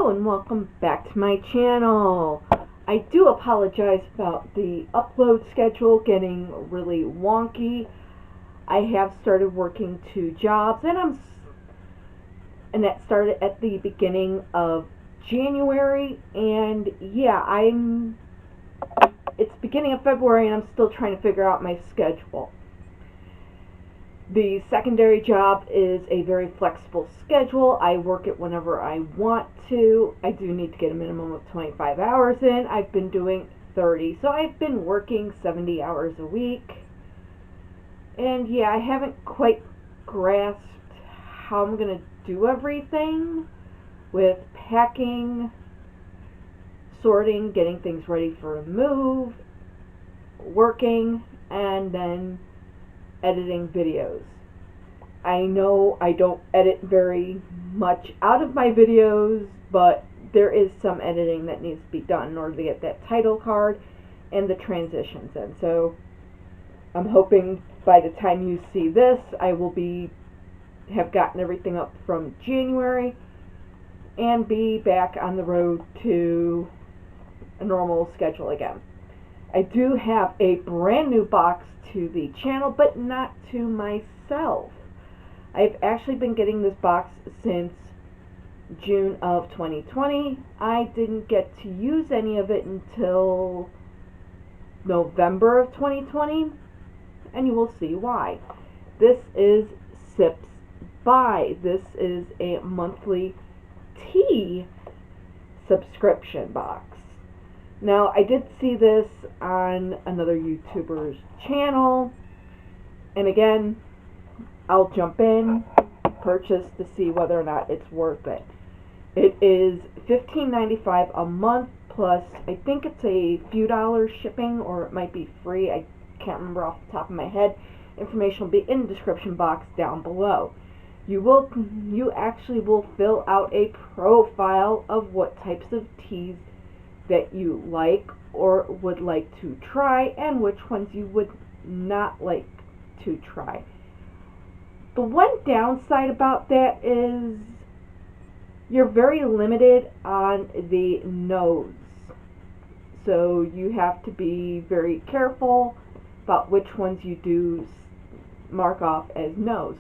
Hello and welcome back to my channel. I do apologize about the upload schedule getting really wonky. I have started working 2 jobs and that started at the beginning of January, and yeah, it's beginning of February and I'm still trying to figure out my schedule. The secondary job is a very flexible schedule. I work it whenever I want to. I do need to get a minimum of 25 hours in. I've been doing 30, so I've been working 70 hours a week. And yeah, I haven't quite grasped how I'm going to do everything with packing, sorting, getting things ready for a move, working, and then editing videos. I know I don't edit very much out of my videos, but there is some editing that needs to be done in order to get that title card and the transitions in. So I'm hoping by the time you see this, I will have gotten everything up from January and be back on the road to a normal schedule again. I do have a brand new box to the channel, but not to myself. I've actually been getting this box since June of 2020. I didn't get to use any of it until November of 2020, and you will see why. This is Sips By. This is a monthly tea subscription box. Now, I did see this on another YouTuber's channel, and again, I'll jump in, purchase to see whether or not it's worth it. It is $15.95 a month, plus I think it's a few dollars shipping, or it might be free. I can't remember off the top of my head. Information will be in the description box down below. You actually will fill out a profile of what types of teas that you like or would like to try, and which ones you would not like to try. The one downside about that is you're very limited on the no's. So you have to be very careful about which ones you do mark off as no's.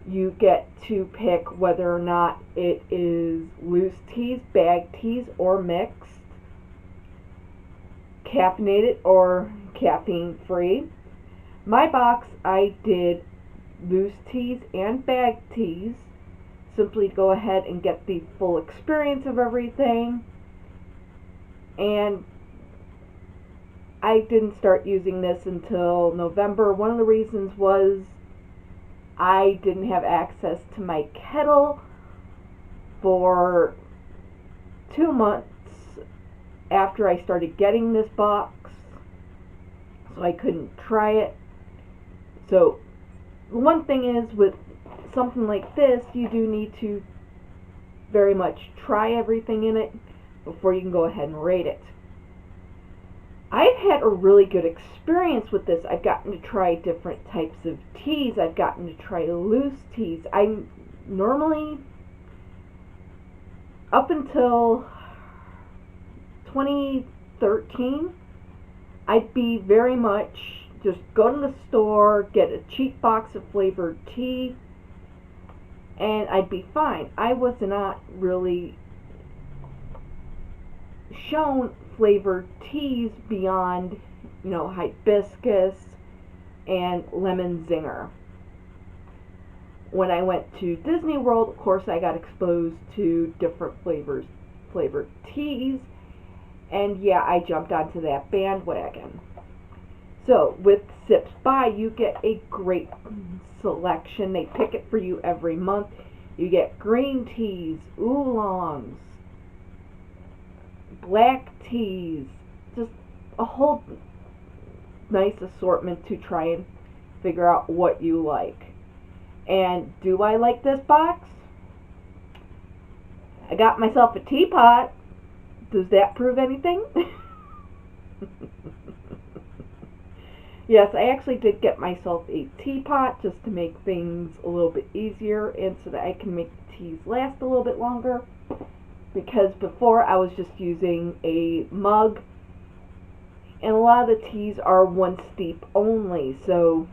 You get to pick whether or not it is loose teas, bag teas, or mixed, caffeinated or caffeine free. My box, I did loose teas and bag teas, simply to go ahead and get the full experience of everything. And I didn't start using this until November. One of the reasons was I didn't have access to my kettle for 2 months after I started getting this box, so I couldn't try it. So the one thing is, with something like this, you do need to very much try everything in it before you can go ahead and rate it. I've had a really good experience with this. I've gotten to try different types of teas. I've gotten to try loose teas. I normally, up until 2013, I'd be very much just go to the store, get a cheap box of flavored tea, and I'd be fine. I was not really shown flavored teas beyond, hibiscus and lemon zinger. When I went to Disney World, of course, I got exposed to different flavored teas, and yeah, I jumped onto that bandwagon. So with Sips By, you get a great selection. They pick it for you every month. You get green teas, oolongs, black teas, just a whole nice assortment to try and figure out what you like. And do I like this box? I got myself a teapot. Does that prove anything? Yes, I actually did get myself a teapot just to make things a little bit easier and so that I can make the teas last a little bit longer. because before I was just using a mug, and a lot of the teas are one steep only, so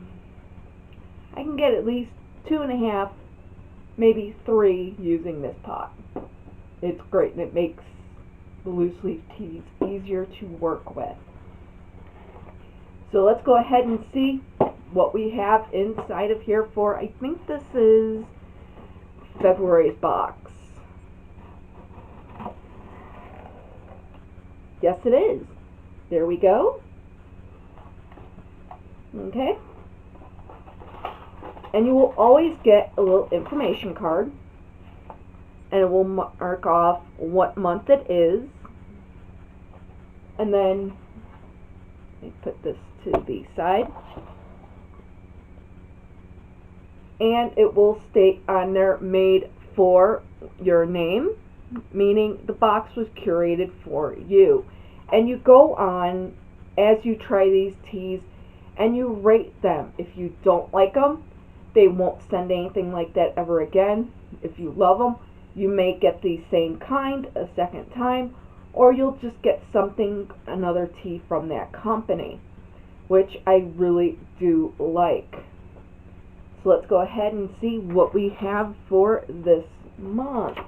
I can get at least 2.5, maybe 3 using this pot. It's great, and it makes the loose leaf teas easier to work with. So let's go ahead and see what we have inside of here for, I think this is February's box. Yes, it is. There we go. Okay. And you will always get a little information card, and it will mark off what month it is. And then, let me put this to the side. And it will state on there, made for your name, meaning the box was curated for you. And you go on as you try these teas and you rate them. If you don't like them, they won't send anything like that ever again. If you love them, you may get the same kind a second time, or you'll just get something, another tea from that company, which I really do like. So let's go ahead and see what we have for this month.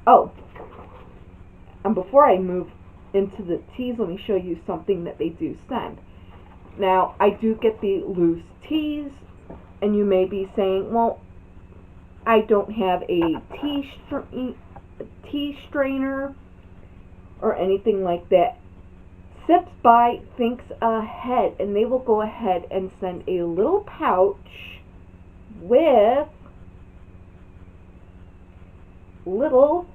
Oh, and before I move into the teas, let me show you something that they do send. Now, I do get the loose teas, and you may be saying, well, I don't have a tea strainer or anything like that. Sips By thinks ahead, and they will go ahead and send a little pouch with little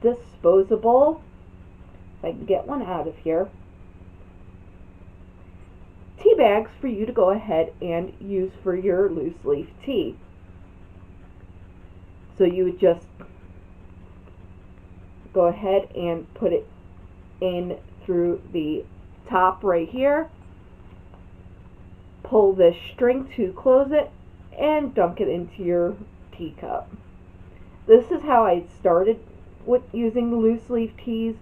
disposable, if I can get one out of here, tea bags for you to go ahead and use for your loose leaf tea. So you would just go ahead and put it in through the top right here, pull this string to close it, and dunk it into your teacup. This is how I started with using the loose leaf teas.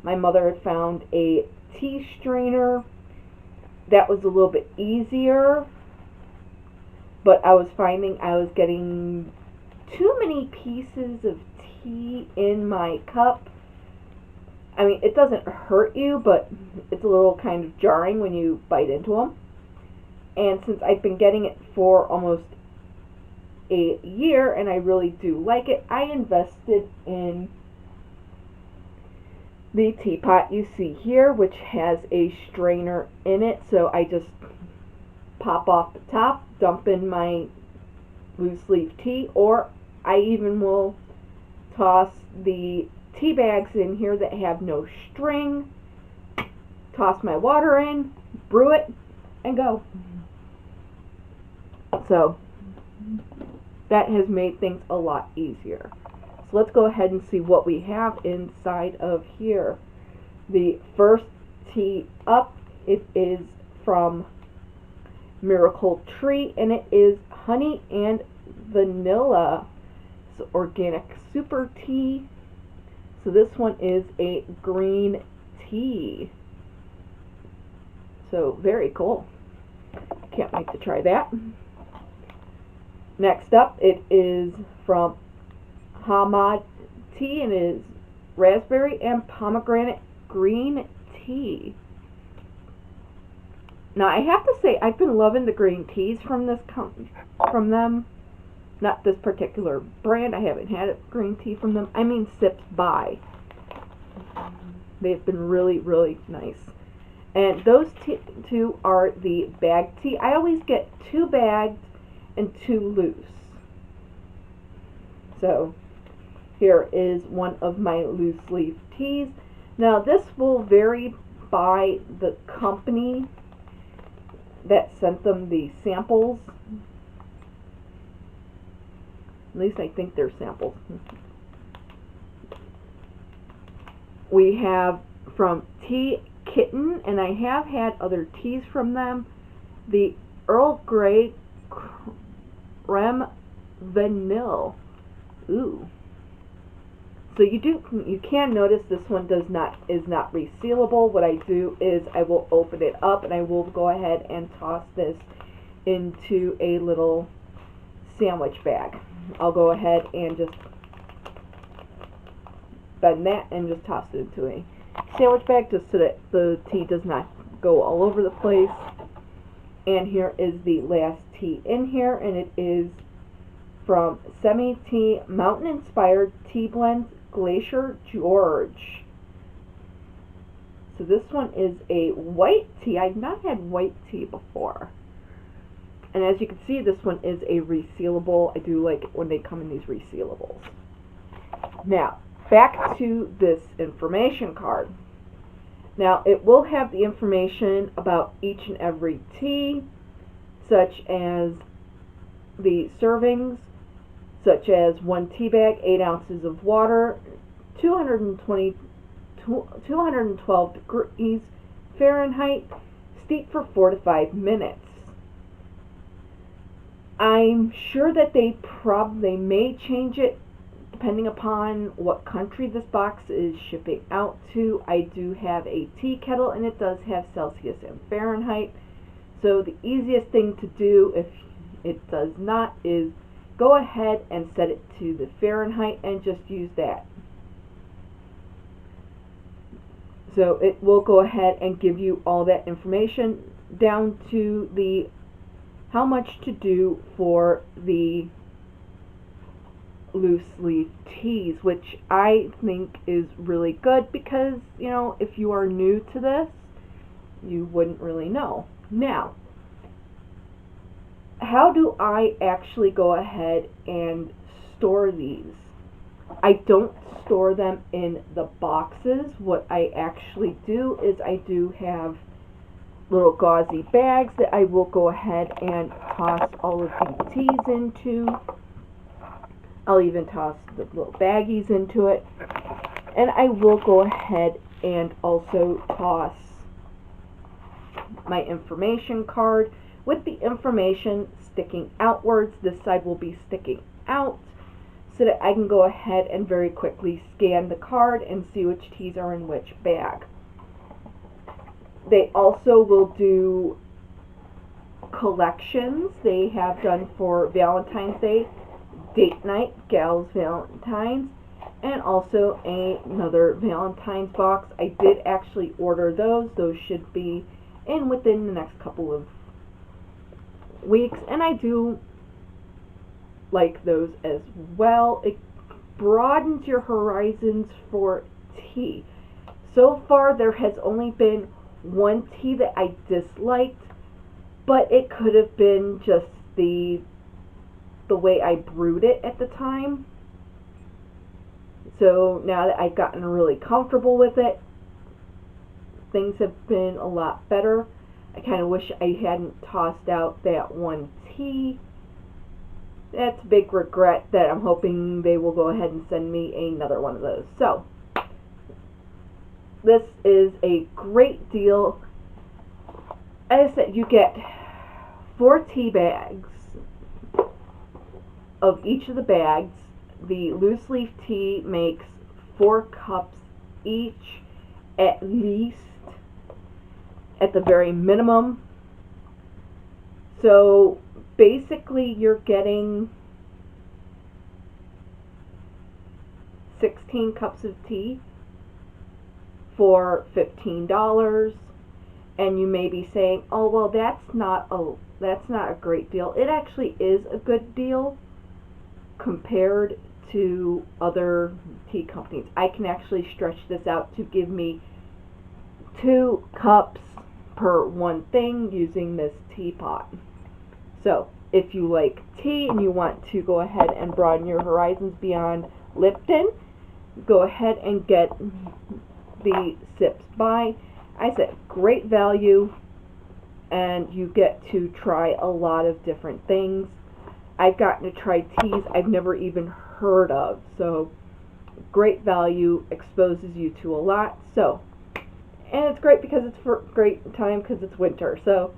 My mother had found a tea strainer that was a little bit easier, but I was finding I was getting too many pieces of tea in my cup. I mean, it doesn't hurt you, but it's a little kind of jarring when you bite into them. And since I've been getting it for almost a year, and I really do like it, I invested in the teapot you see here, which has a strainer in it. So I just pop off the top, dump in my loose leaf tea, or I even will toss the tea bags in here that have no string, toss my water in, brew it, and go. So that has made things a lot easier. So let's go ahead and see what we have inside of here. The first tea up, it is from Miracle Tree, and it is honey and vanilla. It's organic super tea. So this one is a green tea. So very cool. Can't wait to try that. Next up, it is from Hamad Tea, and it is raspberry and pomegranate green tea. Now I have to say, I've been loving the green teas from this from them. Not this particular brand. I haven't had a green tea from them. I mean Sips By. They've been really, really nice. And those two are the bag tea. I always get 2 bagged and 2 loose. So here is one of my loose leaf teas. Now this will vary by the company that sent them the samples. At least I think they're samples. We have from Tea Kitten, and I have had other teas from them, the Earl Grey Creme Vanille. Ooh. So you can notice this one is not resealable. What I do is I will open it up and I will go ahead and toss this into a little sandwich bag. I'll go ahead and just bend that and just toss it into a sandwich bag just so that the tea does not go all over the place. And here is the last tea in here, and it is from Semi Tea Mountain Inspired Tea Blends Glacier George. So this one is a white tea. I've not had white tea before. And as you can see, this one is a resealable. I do like it when they come in these resealables. Now, back to this information card. Now, it will have the information about each and every tea, such as the servings, such as 1 tea bag, 8 ounces of water, 212 degrees Fahrenheit, steep for 4 to 5 minutes. I'm sure that they may change it depending upon what country this box is shipping out to. I do have a tea kettle and it does have Celsius and Fahrenheit. So the easiest thing to do if it does not is go ahead and set it to the Fahrenheit and just use that. So it will go ahead and give you all that information down to the how much to do for the loose leaf teas, which I think is really good because, you know, if you are new to this, you wouldn't really know. Now, how do I actually go ahead and store these? I don't store them in the boxes. What I actually do is I do have little gauzy bags that I will go ahead and toss all of these teas into. I'll even toss the little baggies into it. And I will go ahead and also toss my information card with the information sticking outwards. This side will be sticking out so that I can go ahead and very quickly scan the card and see which teas are in which bag. They also will do collections. They have done for Valentine's Day, date night, Gals Valentine's, and also another Valentine's box. I did actually order those. Those should be in within the next couple of weeks, and I do like those as well. It broadens your horizons for tea. So far there has only been one tea that I disliked, but it could have been just the way I brewed it at the time. So now that I've gotten really comfortable with it, things have been a lot better. I kind of wish I hadn't tossed out that one tea. That's a big regret that I'm hoping they will go ahead and send me another one of those. So, this is a great deal. As I said, you get 4 tea bags of each of the bags. The loose leaf tea makes 4 cups each, at least, at the very minimum. So basically you're getting 16 cups of tea for $15. And you may be saying, oh well, that's not a great deal. It actually is a good deal compared to other tea companies. I can actually stretch this out to give me 2 cups per one thing using this teapot. So if you like tea and you want to go ahead and broaden your horizons beyond Lipton, go ahead and get the Sips By. I said great value, and you get to try a lot of different things. I've gotten to try teas I've never even heard of, so great value, exposes you to a lot. So, and it's great because it's for great time because it's winter. So,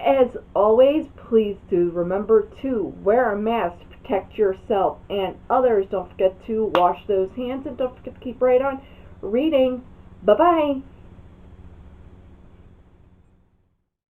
as always, please do remember to wear a mask, protect protect yourself and others. Don't forget to wash those hands and don't forget to keep right on reading. Bye bye.